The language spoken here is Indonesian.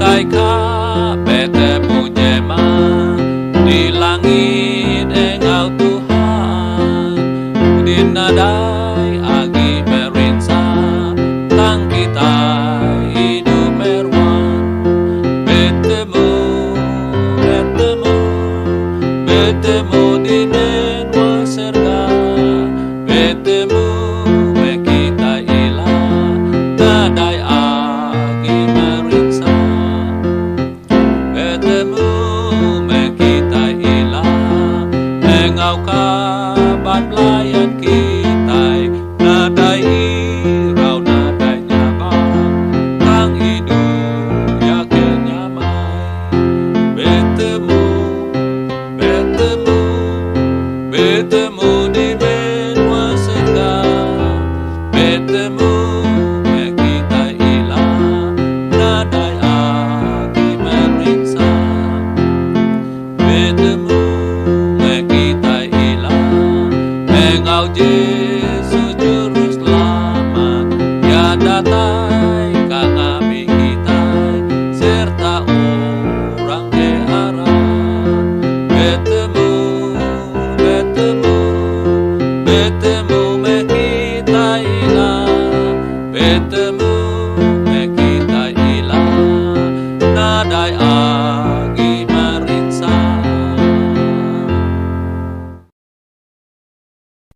kitai ka betemu jema di langit engau Tuhan di nadai agi merinsa tang kita hidup merwan betemu di benua serga betemu kita ilah nadai agi merinsa betemu kita ilah engau kaban pelayan kita nadai irau nadai nyabang tang hidup yakin nyamai betemu di benua serga betemu kita ilah nadai agi merinsa betemu kita ilah engau Yesus juru selamat ya datai kami kita serta orang ke arah betemu kita ilah betemu